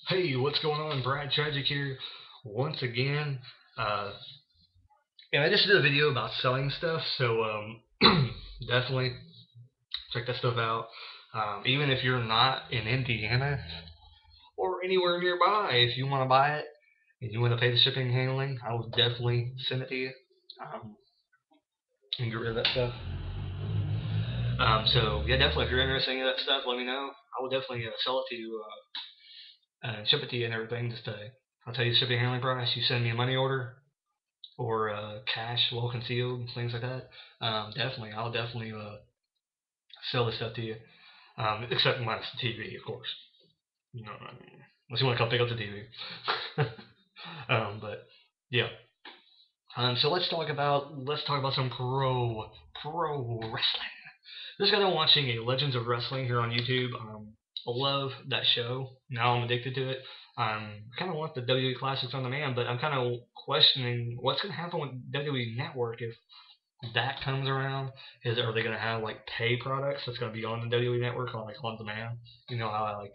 Hey, what's going on? Brad Tragic here once again. Uh, and I just did a video about selling stuff, so definitely check that stuff out. Even if you're not in Indiana or anywhere nearby, if you want to buy it and you want to pay the shipping and handling, I will definitely send it to you um, and get rid of that stuff. So yeah, definitely if you're interested in any of that stuff, let me know. I will definitely sell it to you and ship it to you and everything. I'll tell you the shipping and handling price. You send me a money order or cash well concealed, things like that. Definitely, I'll definitely sell this stuff to you. Except minus the TV, of course. You know what I mean? Unless you want to come pick up the TV. But yeah. So let's talk about some pro wrestling. Just got done watching a Legends of Wrestling here on YouTube. I love that show. Now I'm addicted to it. I kind of want the WWE Classics on demand, but I'm kind of questioning what's going to happen with WWE Network if that comes around. Are they going to have like pay products that's going to be on the WWE Network on demand? You know how I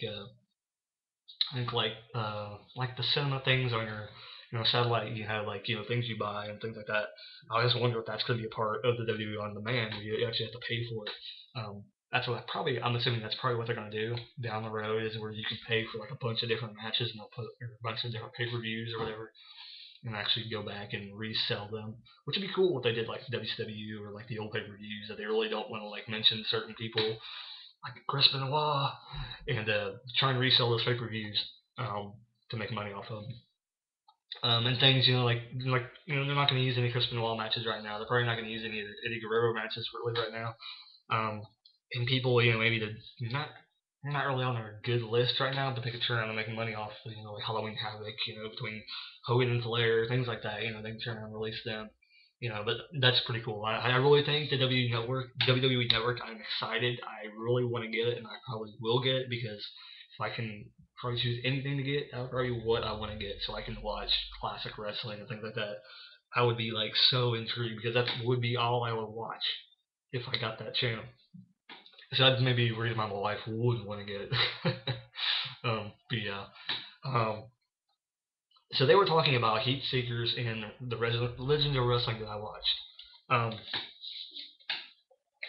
think like the cinema things on your satellite. You have like things you buy and things like that. I just wonder if that's going to be a part of the WWE on demand. Where you actually have to pay for it. That's what probably I'm assuming that's probably what they're going to do down the road is where you can pay for like a bunch of different matches and they'll put a bunch of different pay-per-views or whatever and actually go back and resell them, which would be cool if they did like WCW or like the old pay-per-views that they really don't want to like mention certain people like Chris Benoit and try and resell those pay-per-views to make money off of them. And things, they're not going to use any Chris Benoit matches right now. They're probably not going to use any of the Eddie Guerrero matches really right now. And people, maybe they're not really on their good list right now, but they could turn around and make money off, like Halloween Havoc, between Hogan and Flair, things like that. They can turn around and release them. But that's pretty cool. I really think the WWE Network. I'm excited. I really want to get it, and I probably will get it because if I can probably choose anything to get, that's probably what I want to get, so I can watch classic wrestling and things like that. I would be like so intrigued because that would be all I would watch if I got that channel. So that's maybe a reason my wife would want to get it. But yeah. Um, so they were talking about heat seekers in the Legends of Wrestling that I watched. Um,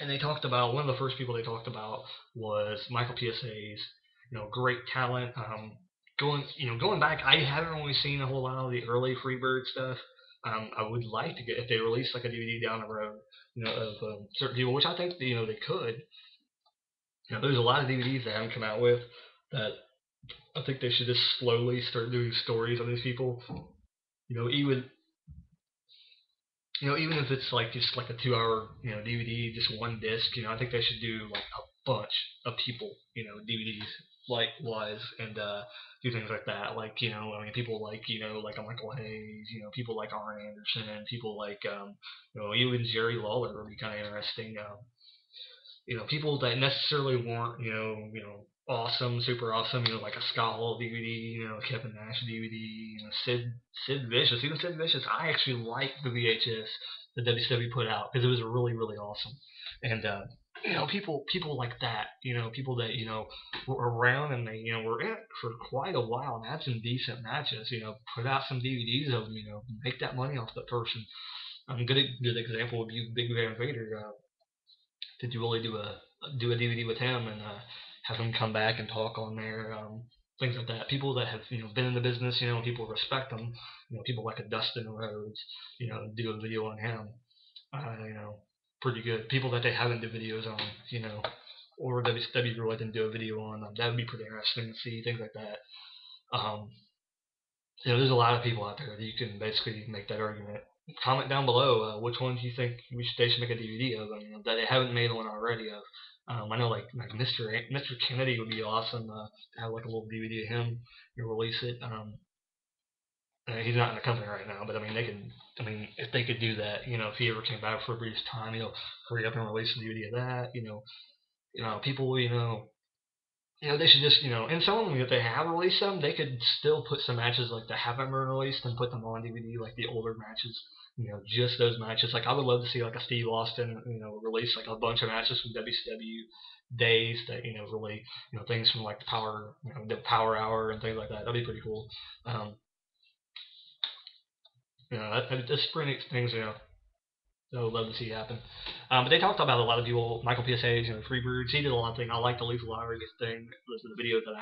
and they talked about one of the first people they talked about was Michael PSA's, great talent. Going back, I haven't really seen a whole lot of the early Freebird stuff. I would like to get if they release like a DVD down the road, of certain people, which I think they could. There's a lot of DVDs they haven't come out with that I think they should just slowly start doing stories on these people. Even even if it's like just like a 2 hour DVD, just one disc. I think they should do like a bunch of people DVDs likewise and do things like that. Like I mean people like a Michael Hayes. People like Arn Anderson. People like even Jerry Lawler would be kind of interesting. People that necessarily weren't, awesome, super awesome, like a Scott Hall DVD, Kevin Nash DVD, Sid Vicious, even Sid Vicious. I actually liked the VHS that WCW put out because it was really, really awesome. And people like that, people that were around and they were in it for quite a while and had some decent matches. Put out some DVDs of them, make that money off that person. Good example would be Big Van Vader. Did you really do a DVD with him and have him come back and talk on there, things like that. People that have been in the business, people respect them. People like a Dustin Rhodes, do a video on him. Pretty good. People that they haven't done videos on, or WCW really didn't do a video on. That would be pretty interesting to see things like that. Um, there's a lot of people out there that you can basically make that argument. Comment down below which ones you think they should make a DVD of. I mean, that they haven't made one already of. I know like Mr. Kennedy would be awesome to have like a little DVD of him. Release it. He's not in the company right now, but I mean they could. I mean if they could do that, if he ever came back for a brief time, hurry up and release a DVD of that. People, they should just, and some of them, if they have released them, they could still put some matches like that haven't been released and put them on DVD, like the older matches. Just those matches. Like I would love to see like a Steve Austin, release like a bunch of matches from WCW, days that really things from like the Power Hour and things like that. That'd be pretty cool. Um, that's pretty things I would love to see happen. But they talked about a lot of people, Michael PSAs, Freebirds. He did a lot of things. I like the Lethal Lottery thing. The video that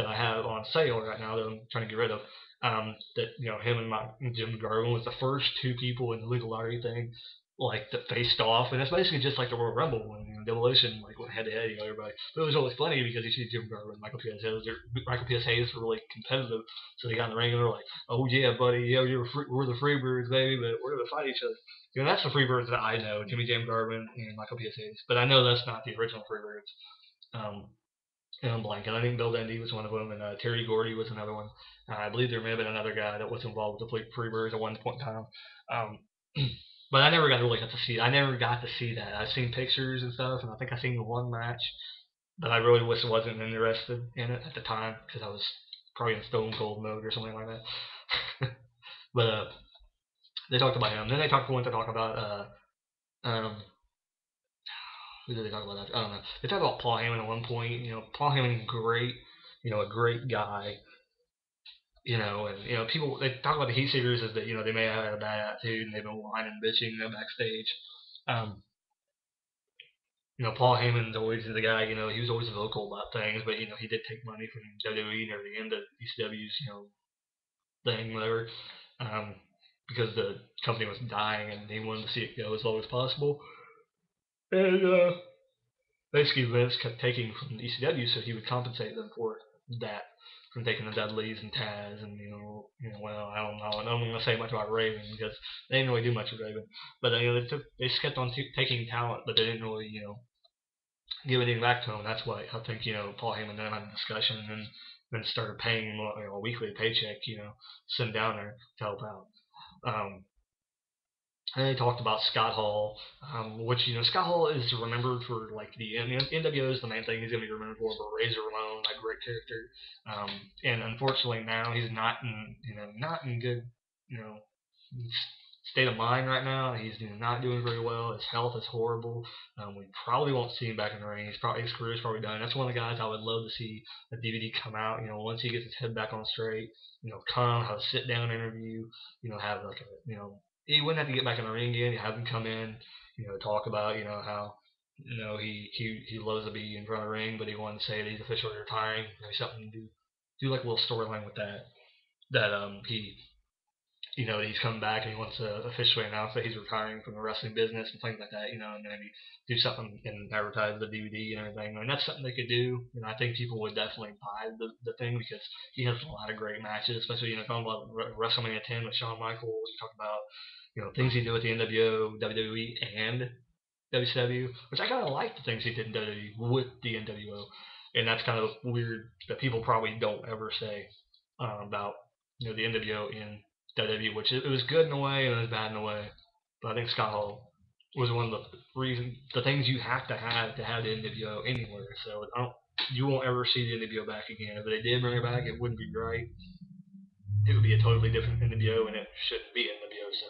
I have on sale right now that I'm trying to get rid of. That him and Jim Garvin was the first two people in the Lethal Lottery thing, like that faced off, and it's basically just like the Royal Rumble when Demolition like went head to head, everybody. But it was always funny because you see Jim Garvin and Michael P.S. Hayes were really competitive, so they got in the ring and they're like, "Oh yeah, buddy, we're the Freebirds, baby, but we're gonna fight each other." That's the Freebirds that I know, Jimmy Jam Garvin and Michael P.S. Hayes. But I know that's not the original Freebirds. Um, and I'm blanking. I think Bill Dundee was one of them, and Terry Gordy was another one. I believe there may have been another guy that was involved with the Freebirds at one point in time. Um, but I never got to see. I never got to see that. I've seen pictures and stuff, and I think I seen one match, but I really wish I wasn't interested in it at the time because I was probably in Stone Cold mode or something like that. but they talked about him. Then they went to talk about who did they talk about? I don't know. They talked about Paul Heyman at one point. Paul Heyman, great, a great guy. And people they talk about the Heat Seekers as that they may have had a bad attitude and they've been whining and bitching backstage. Um, Paul Heyman's always the guy. He was always vocal about things, but he did take money from WWE near the end of ECW's thing, whatever, um, because the company was dying and he wanted to see it go as long as possible. And basically Vince kept taking from ECW, so he would compensate them for that, from taking the Dudleys and Taz, and well, I don't know, and I'm not gonna say much about Raven because they didn't really do much with Raven, but they just kept on taking talent, but they didn't really give anything back to him. That's why I think Paul Heyman and them had a discussion, and then started paying him a weekly paycheck, send down there to help out. Um, and they talked about Scott Hall, which Scott Hall is remembered for like the NWO is the main thing he's gonna be remembered for, but Razor Ramon, a great character, and unfortunately now he's not in good you know state of mind right now. He's not doing very well. His health is horrible. We probably won't see him back in the ring. His career is probably done. That's one of the guys I would love to see a DVD come out. Once he gets his head back on straight, come have a sit down interview. Have like a he wouldn't have to get back in the ring again. You have him come in, talk about how he loves to be in front of the ring, but he wanted to say that he's officially retiring. Something to do like a little storyline with that. That he's coming back and he wants to officially announce that he's retiring from the wrestling business and things like that. And maybe do something and advertise the DVD and everything. I mean, that's something they could do. I think people would definitely buy the thing because he has a lot of great matches, especially talking about WrestleMania 10 with Shawn Michaels. You talk about things he did with the NWO, WWE, and WCW, which I kind of like the things he did in WWE with the NWO, and that's kind of weird that people probably don't ever say about the NWO in WWE, which it was good in a way and it was bad in a way. But I think Scott Hall was one of the things you have to have the NWO anywhere. So you won't ever see the NWO back again. If they did bring it back, it wouldn't be right. It would be a totally different NWO, and it shouldn't be NWO. So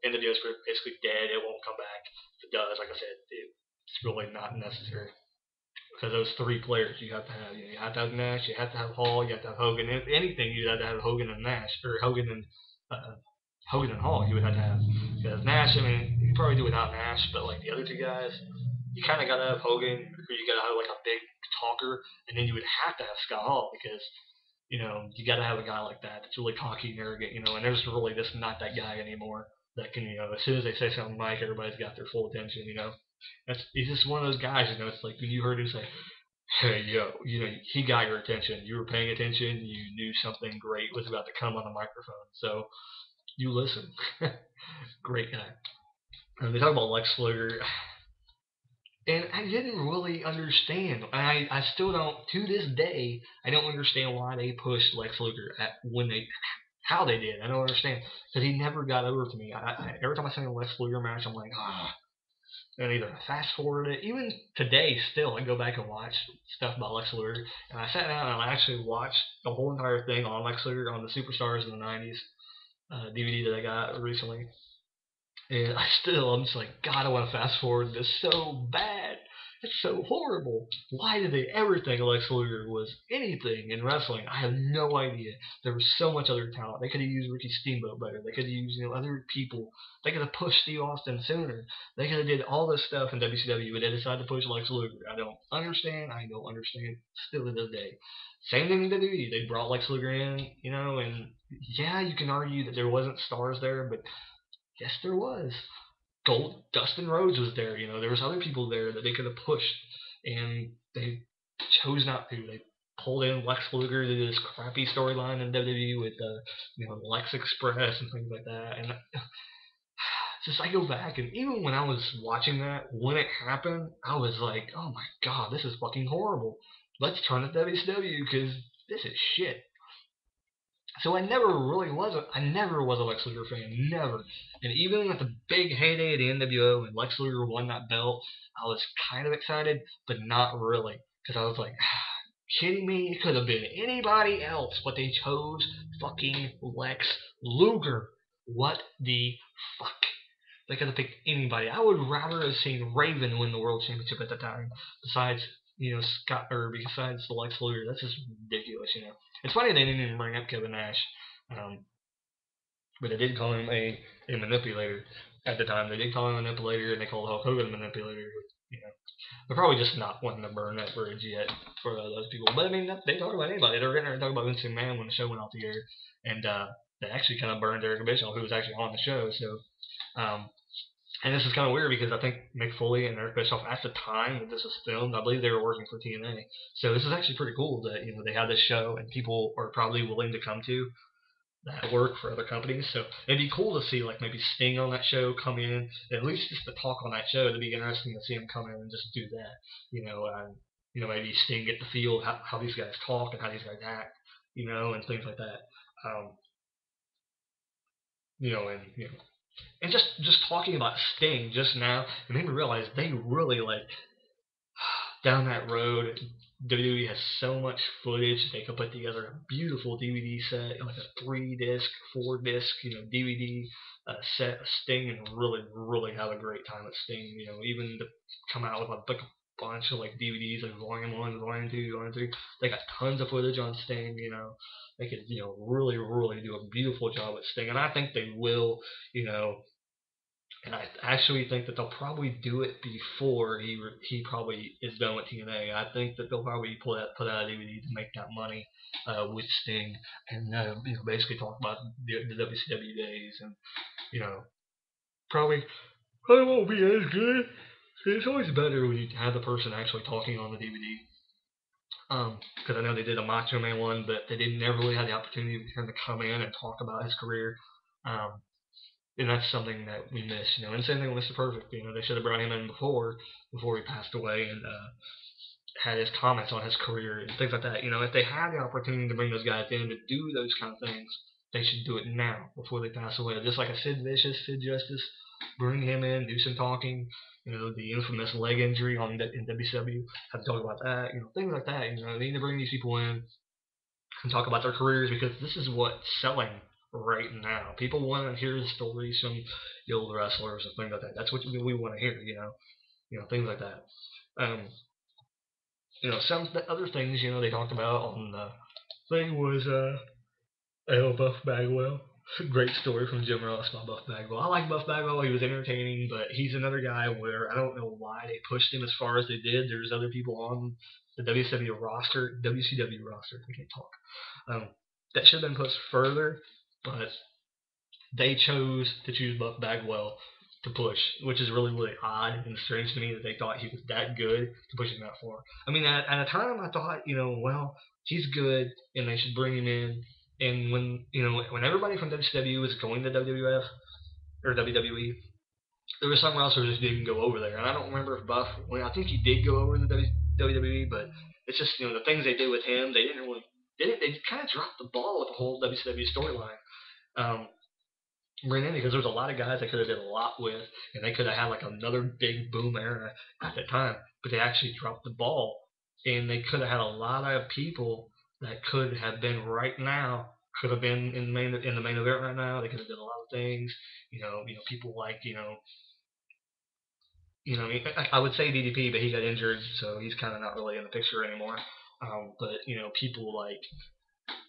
NWO is basically dead. It won't come back. If it does, like I said, it's really not necessary. Because those three players you have to have. You have to have Nash, you have to have Hall, you have to have Hogan. If anything, you have to have Hogan and Nash, or Hogan and Hall. You would have to have because Nash. I mean, you could probably do without Nash, but like the other two guys, you kind of gotta have Hogan, or you gotta have like a big talker, and then you would have to have Scott Hall because you gotta have a guy like that that's really cocky and arrogant. And there's really just not that guy anymore that can as soon as they say something like everybody's got their full attention. He's just one of those guys. It's like when you heard him say, "Hey, yo," he got your attention. You were paying attention. You knew something great was about to come on the microphone, so you listen. Great guy. And they talk about Lex Luger, and I didn't really understand. I still don't. To this day, I don't understand why they pushed Lex Luger how they did. I don't understand because he never got over to me. Every time I see a Lex Luger match, I'm like, and either fast forward it. Even today, still, I go back and watch stuff about Lex Luger, and I sat down and I actually watched the whole entire thing on Lex Luger on the Superstars in the '90s DVD that I got recently. And I'm just like, God, I want to fast forward this so bad. It's so horrible. Why did they ever think Lex Luger was anything in wrestling? I have no idea. There was so much other talent. They could have used Ricky Steamboat better. They could have used other people. They could have pushed Steve Austin sooner. They could have did all this stuff in WCW, but they decided to push Lex Luger. I don't understand. I don't understand still to this day. Same thing in WWE. They brought Lex Luger in, and yeah, you can argue that there wasn't stars there, but yes, there was. Dustin Rhodes was there. There was other people there that they could have pushed, and they chose not to. They pulled in Lex Luger to do this crappy storyline in WWE with Lex Express and things like that. And just I go back, and even when I was watching that, when it happened, I was like, oh my god, this is fucking horrible. Let's turn it to WCW because this is shit. So I never was a Lex Luger fan, never. And even at the big heyday of the NWO and Lex Luger won that belt, I was kind of excited, but not really. Because I was like, kidding me? It could have been anybody else, but they chose fucking Lex Luger. What the fuck? They could have picked anybody. I would rather have seen Raven win the World Championship at the time, besides Scott, or besides the Lex Luger. That's just ridiculous. It's funny they didn't even bring up Kevin Nash, um, but they did call him a manipulator at the time. They did call him a manipulator, and they called Hulk Hogan a manipulator. They're probably just not wanting to burn that bridge yet for those people. But I mean, they talk about anybody. They're going to talk about Vince McMahon when the show went off the air, and they actually kind of burned Eric Bischoff, who was actually on the show. So, and this is kind of weird because I think Mick Foley and Eric Bischoff at the time that this was filmed, I believe they were working for TNA. So this is actually pretty cool that they had this show and people are probably willing to come to that work for other companies. So it'd be cool to see like maybe Sting on that show come in, at least just to talk on that show. It'd be interesting to see him come in and just do that. Maybe Sting get the feel how these guys talk and how these guys act, and things like that. And just talking about Sting just now, it made me realize they really like down that road. WWE has so much footage they could put together a beautiful DVD set, like a 3-disc, 4-disc, DVD set of Sting, and really, really have a great time at Sting. Even to come out with like a bunch of like DVDs, like Volume 1, Volume 2, Volume 3. They got tons of footage on Sting. They could really, really do a beautiful job at Sting, and I think they will. And I actually think that they'll probably do it before he probably is done with TNA. I think that they'll probably put out a DVD to make that money with Sting, and basically talk about the WCW days, and probably won't be as good. It's always better when you have the person actually talking on the DVD. Because I know they did a Macho Man one, but they didn't never really have the opportunity for him to come in and talk about his career. And that's something that we miss, And same thing with Mr. Perfect. They should have brought him in before he passed away, and had his comments on his career and things like that. If they had the opportunity to bring those guys in to do those kind of things, they should do it now before they pass away. Just like a Sid Vicious, Sid Justice, bring him in, do some talking. The infamous leg injury in WCW, have to talk about that. Things like that. They need to bring these people in and talk about their careers, because this is what's selling right now. People want to hear the stories from the old wrestlers and things like that. That's what we want to hear, things like that. Some other things, they talked about on the thing was, Buff Bagwell. Great story from Jim Ross about Buff Bagwell. I like Buff Bagwell. He was entertaining, but he's another guy where I don't know why they pushed him as far as they did. There's other people on the WCW roster, I can't talk, that should have been pushed further, but they chose to choose Buff Bagwell to push, which is really, really odd and strange to me that they thought he was that good to push him that far. I mean, at a time I thought, well, he's good and they should bring him in. And when everybody from WCW was going to WWF or WWE, there were some wrestlers that didn't go over there. And I don't remember if Buff, I think he did go over to the WWE, but it's just, the things they did with him, they they kind of dropped the ball with the whole WCW storyline. Because there's a lot of guys they could have did a lot with, and they could have had like another big boom era at the time, but they actually dropped the ball, and they could have had a lot of people that could have been right now could have been in the main event right now. They could have done a lot of things. People like I would say DDP, but he got injured, so he's kind of not really in the picture anymore. But people like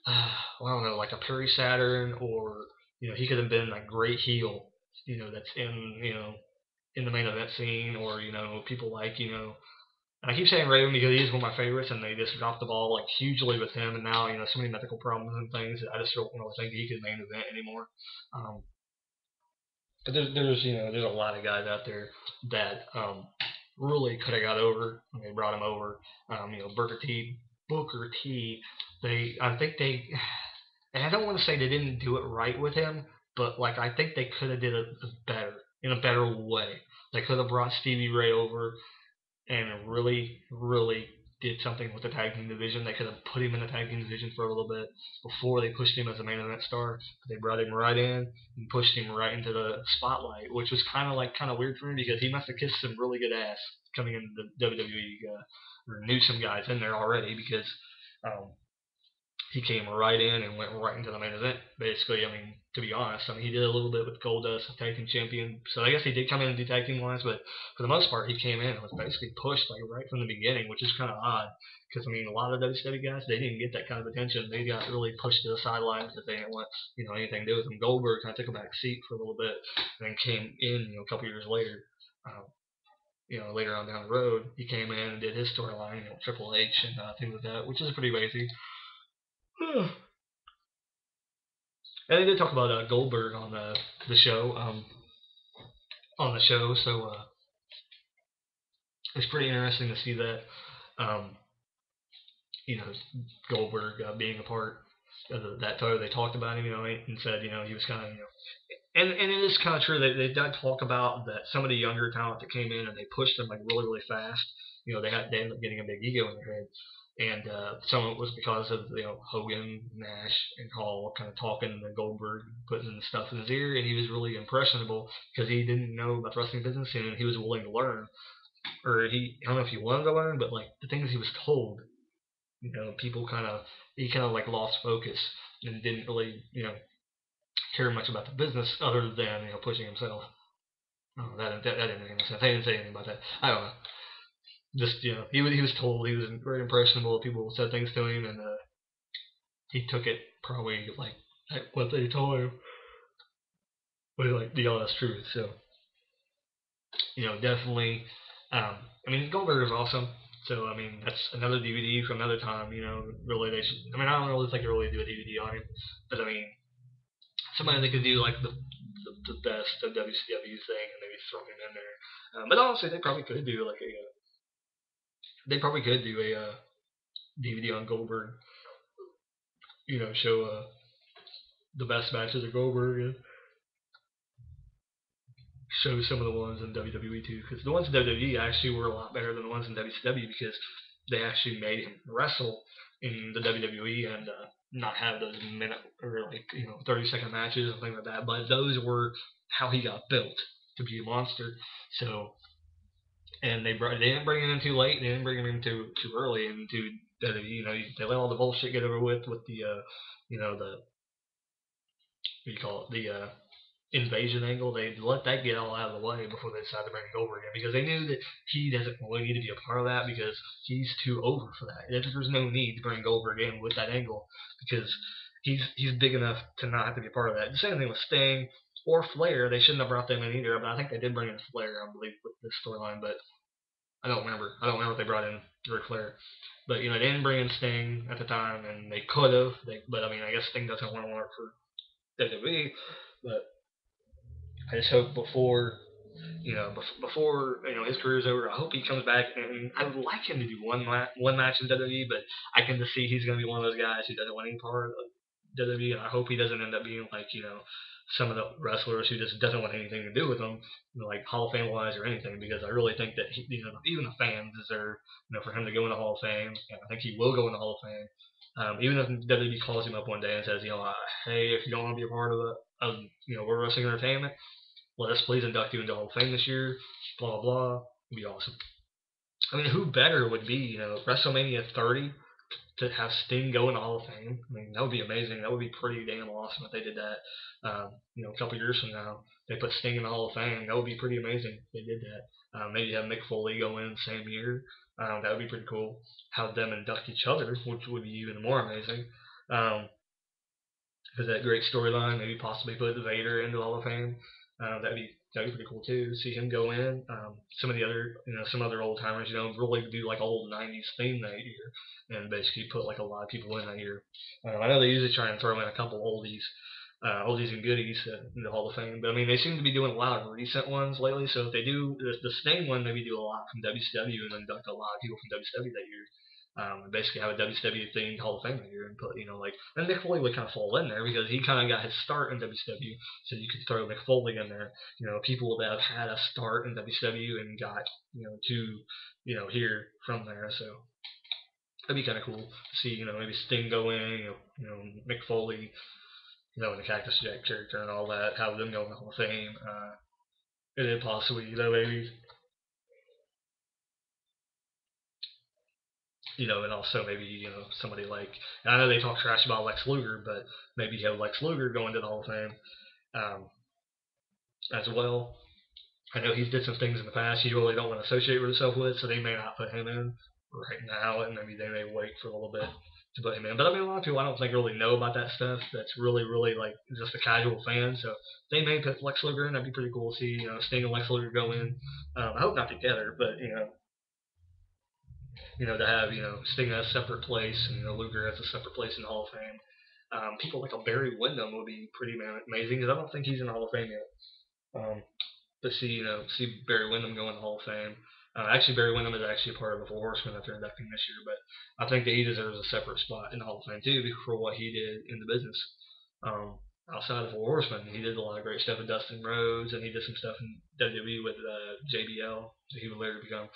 I don't know, like a Perry Saturn, or he could have been a great heel, that's in the main event scene, or people like and I keep saying Raven because he's one of my favorites, and they just dropped the ball like hugely with him, and now so many medical problems and things that I just don't really think he could main event anymore. Um, but there's a lot of guys out there that really could have got over when they brought him over. Booker T. I think they, and I don't want to say they didn't do it right with him, but like I think they could have did it better in a better way. They could have brought Stevie Ray over and really, really did something with the tag team division. They could have put him in the tag team division for a little bit before they pushed him as a main event star. But they brought him right in and pushed him right into the spotlight, which was kind of weird for me because he must have kissed some really good ass coming into the WWE, or knew some guys in there already because um, he came right in and went right into the main event. Basically, I mean, to be honest, I mean, he did a little bit with Goldust, tag team champion. So I guess he did come in and do tag team wise, but for the most part, he came in and was basically pushed like right from the beginning, which is kind of odd. Because I mean, a lot of WCW guys, they didn't get that kind of attention. They got really pushed to the sidelines because they didn't want anything to do with him. Goldberg kind of took a back seat for a little bit, and then came in a couple years later. Later on down the road, he came in and did his storyline, Triple H and things like that, which is pretty crazy. And they did talk about Goldberg on the show, so it's pretty interesting to see that, um, you know, Goldberg being a part of that photo. They talked about him, and said, he was kind of, and it is kind of true. They did talk about that some of the younger talent that came in and they pushed them like really really fast. They ended up getting a big ego in their head, and some of it was because of Hogan, Nash, and Hall kind of talking to Goldberg, putting stuff in his ear, and he was really impressionable because he didn't know about the wrestling business and he was willing to learn, or I don't know if he wanted to learn, but like the things he was told, people he kind of like lost focus and didn't really care much about the business other than pushing himself. Oh, that didn't make any sense. I didn't say anything about that. I don't know. Just he was told he was very impressionable. People said things to him, and he took it probably like what they told him was like the honest truth. So definitely. I mean, Goldberg is awesome. So I mean, that's another DVD from another time. Really they should. I mean, I don't really think they really do a DVD on him, but I mean, somebody that could do like the best of WCW thing and maybe throw him in there. But honestly, they probably could do like a DVD on Goldberg. Show the best matches of Goldberg and show some of the ones in WWE too, because the ones in WWE actually were a lot better than the ones in WCW because they actually made him wrestle in the WWE and not have those minute or 30-second matches and things like that. But those were how he got built to be a monster. So, and they didn't bring him in too late. They didn't bring him in too early into WWE. They let all the bullshit get over with the the what do you call it, the invasion angle. They let that get all out of the way before they decided to bring him over again because they knew that he doesn't really need to be a part of that because he's too over for that. There's no need to bring Goldberg in with that angle because he's big enough to not have to be a part of that. The same thing with Sting or Flair. They shouldn't have brought them in either, but I think they did bring in Flair, I believe, with this storyline, but I don't remember. I don't remember if they brought in Ric Flair. But they didn't bring in Sting at the time, and they could have. But I mean, I guess Sting doesn't want to work for WWE. But I just hope before his career's over, I hope he comes back, and I would like him to do one match in WWE, but I can just see he's going to be one of those guys who doesn't want any part of WWE, and I hope he doesn't end up being like some of the wrestlers who just doesn't want anything to do with them, like Hall of Fame wise or anything, because I really think that even the fans deserve for him to go in the Hall of Fame, and I think he will go in the Hall of Fame. Even if WWE calls him up one day and says, hey, if you don't want to be a part of World Wrestling Entertainment, let us please induct you into Hall of Fame this year, blah, blah, blah. It'd be awesome. I mean, who better would be, WrestleMania 30 to have Sting go in the Hall of Fame. I mean, that would be amazing. That would be pretty damn awesome if they did that. A couple years from now, they put Sting in the Hall of Fame. That would be pretty amazing if they did that. Maybe have Mick Foley go in the same year. That would be pretty cool. Have them induct each other, which would be even more amazing. Because that great storyline, maybe possibly put Vader into the Hall of Fame. That'd be pretty cool too. See him go in. Some of the other, some other old timers, really do like old '90s theme that year, and basically put like a lot of people in that year. I know they usually try and throw in a couple oldies and goodies in the Hall of Fame, but I mean they seem to be doing a lot of recent ones lately. So if they do the Sting one, maybe do a lot from WCW and induct a lot of people from WCW that year. And basically have a WCW themed Hall of Fame here and put, and Mick Foley would kind of fall in there because he kind of got his start in WCW, so you could throw Mick Foley in there. People that have had a start in WCW and got, to, here from there. So that'd be kind of cool to see, maybe Sting go in, Mick Foley, and the Cactus Jack character and all that, have them go in the Hall of Fame. And then possibly, maybe and also maybe, somebody like, I know they talk trash about Lex Luger, but maybe you have Lex Luger going to the Hall of Fame as well. I know he's did some things in the past you really don't want to associate with yourself with, so they may not put him in right now, and maybe they may wait for a little bit to put him in. But I mean, a lot of people I don't think really know about that stuff. That's really, really like just a casual fan. So they may put Lex Luger in. That'd be pretty cool to see. Sting and Lex Luger go in. I hope not together, but to have Sting has a separate place and Luger has a separate place in the Hall of Fame. People like a Barry Windham would be pretty amazing because I don't think he's in the Hall of Fame yet. To see Barry Windham go in the Hall of Fame. Actually, Barry Windham is actually a part of the Four Horsemen that they're inducting this year, but I think that he deserves a separate spot in the Hall of Fame too for what he did in the business. Outside of the Four Horsemen, he did a lot of great stuff with Dustin Rhodes, and he did some stuff in WWE with JBL, that he would later become.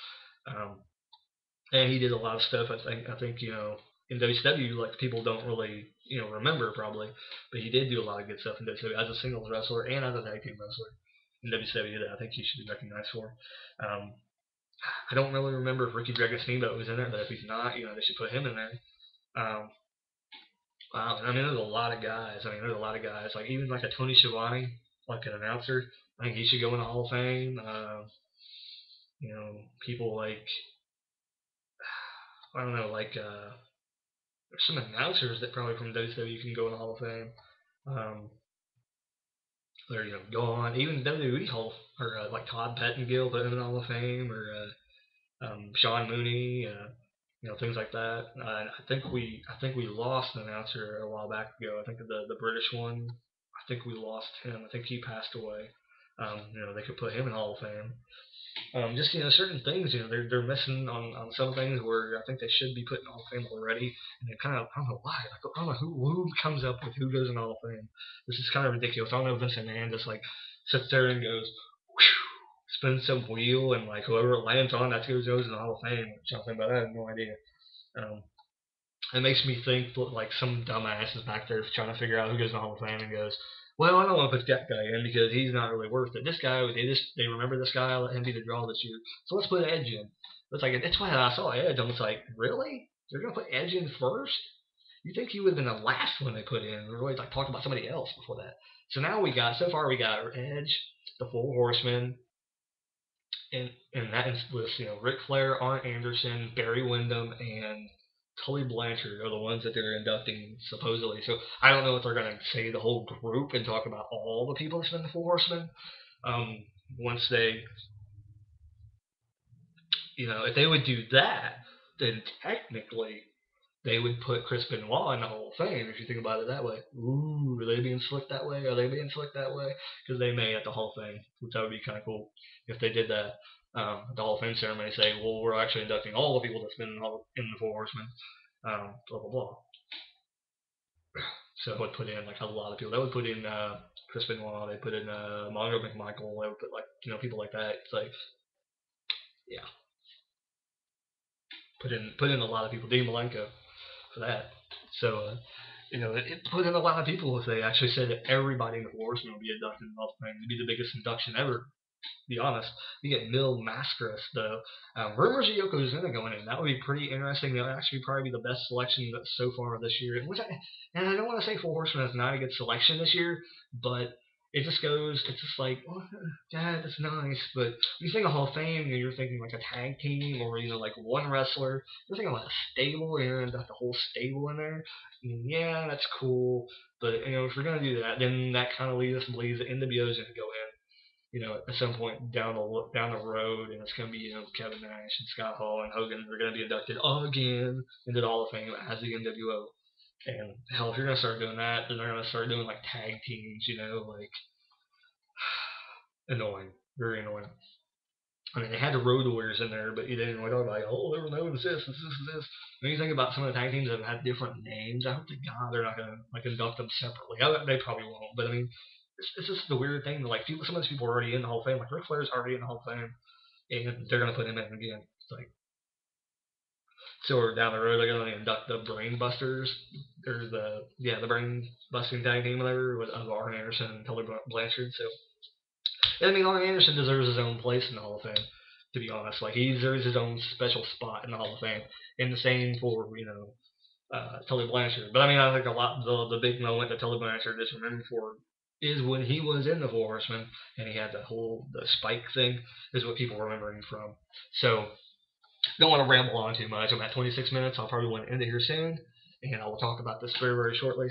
And he did a lot of stuff. I think in WCW, like people don't really remember probably, but he did do a lot of good stuff in WCW as a singles wrestler and as a tag team wrestler in WCW that I think he should be recognized for. I don't really remember if Ricky Dragon Steamboat was in there, but if he's not, they should put him in there. Wow, I mean, there's a lot of guys. Like even like a Tony Schiavone, like an announcer. I think he should go in the Hall of Fame. People like I don't know, like there's some announcers that probably from WCW can go in the Hall of Fame. They're go on even WWE Hall or like Todd Pettengill put him in the Hall of Fame or Sean Mooney, things like that. I think we lost an announcer a while back ago. I think the British one. I think we lost him. I think he passed away. They could put him in Hall of Fame. Just certain things, they're missing on some things where I think they should be put in Hall of Fame already, and they kind of I don't know why. Like, I don't know who comes up with who goes in Hall of Fame. This is kind of ridiculous. I don't know if Vince McMahon just like sits there and goes, spins some wheel, and like whoever it lands on, that's who goes in the Hall of Fame or something. But I have no idea. It makes me think like some dumbass is back there trying to figure out who goes in the Hall of Fame and goes, well, I don't want to put that guy in because he's not really worth it. This guy, they remember this guy, let him be the draw this year. So let's put Edge in. It's like that's why I saw Edge. I was like, really? They're gonna put Edge in first? You think he would have been the last one they put in? We always like talked about somebody else before that. So now we got Edge, the Four Horsemen, and that list, Ric Flair, Arn Anderson, Barry Windham, and Tully Blanchard are the ones that they're inducting supposedly. So I don't know if they're going to say the whole group and talk about all the people that's been the Four Horsemen. Once they, if they would do that, then technically they would put Chris Benoit in the Hall of Fame if you think about it that way. Ooh, are they being slick that way? Are they being slick that way? Because they may at the Hall of Fame, which that would be kind of cool if they did that. The Hall of Fame ceremony say, well, we're actually inducting all the people that's been in the Four Horsemen. Blah blah blah. So it would put in like a lot of people. That would put in Chris Benoit. They put in Mongo McMichael. They would put like people like that. It's like, yeah, put in a lot of people. Dean Malenko for that. So it put in a lot of people if they actually said that everybody in the Four Horsemen would be inducted in the Hall of Fame. It'd be the biggest induction ever be honest. You get Mil Mascaras though. Rumors of Yokozuna going in. That would be pretty interesting. That would actually probably be the best selection so far this year. And I don't want to say Four Horsemen is not a good selection this year, but it just goes. It's just like, oh, yeah, that's nice. But when you think of Hall of Fame, you're thinking like a tag team or like one wrestler. You're thinking like a stable, and you've got the whole stable in there. I mean, yeah, that's cool. But if we're gonna do that, then that kind of leads us to believe that NWO is gonna go in at some point down the road, and it's going to be Kevin Nash and Scott Hall and Hogan are going to be inducted again into the Hall of Fame as the NWO. And hell, if you're going to start doing that, then they're going to start doing like tag teams, like annoying, very annoying. I mean, they had the Road Warriors in there, but you didn't like, oh, they were known as this, this. When you think about some of the tag teams that have had different names, I hope to God they're not gonna induct them separately. They probably won't, but I mean, it's just the weird thing. Like, some of these people are already in the Hall of Fame. Like Ric Flair's already in the Hall of Fame, and they're gonna put him in again. It's like, so down the road they're gonna induct the Brain Busters, or the Brain Busting tag team, whatever, with Arn Anderson and Tully Blanchard. So. I mean, Arn Anderson deserves his own place in the Hall of Fame, to be honest. Like, he deserves his own special spot in the Hall of Fame. And the same for, Tully Blanchard. But I mean, I think the big moment that Tully Blanchard is remembered for is when he was in the Four Horsemen and he had the spike thing, is what people remember him from. So, don't want to ramble on too much. I'm at 26 minutes. I'll probably want to end it here soon. And I will talk about this very, very shortly.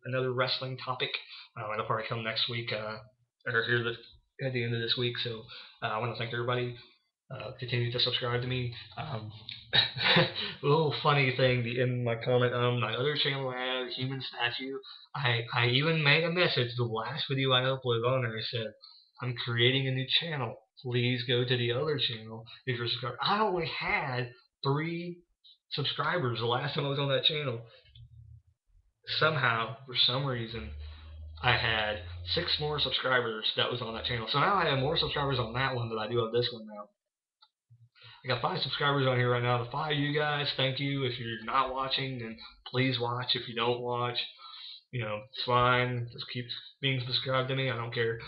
Another wrestling topic. It'll probably come next week, or here at the end of this week. So I want to thank everybody. Continue to subscribe to me. A little funny thing in my comment on my other channel I had, Human Statue. I even made a message the last video I uploaded on there. I said, I'm creating a new channel. Please go to the other channel if you're subscribed. I only had 3 subscribers the last time I was on that channel. Somehow, for some reason, I had 6 more subscribers that was on that channel. So now I have more subscribers on that one than I do on this one now. I got 5 subscribers on here right now. The 5 of you guys, thank you. If you're not watching, then please watch. If you don't watch, it's fine. Just keep being subscribed to me. I don't care.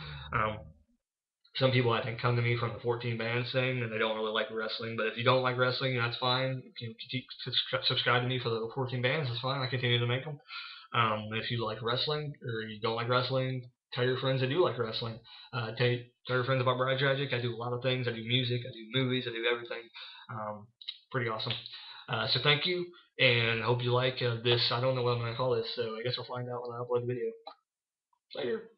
Some people, I think, come to me from the 14 bands thing, and they don't really like wrestling. But if you don't like wrestling, that's fine. You can subscribe to me for the 14 bands. That's fine. I continue to make them. If you like wrestling or you don't like wrestling, tell your friends that do like wrestling. Tell your friends about Bride Tragic. I do a lot of things. I do music. I do movies. I do everything. Pretty awesome. So thank you, and hope you like this. I don't know what I'm going to call this, so I guess we'll find out when I upload the video. Later.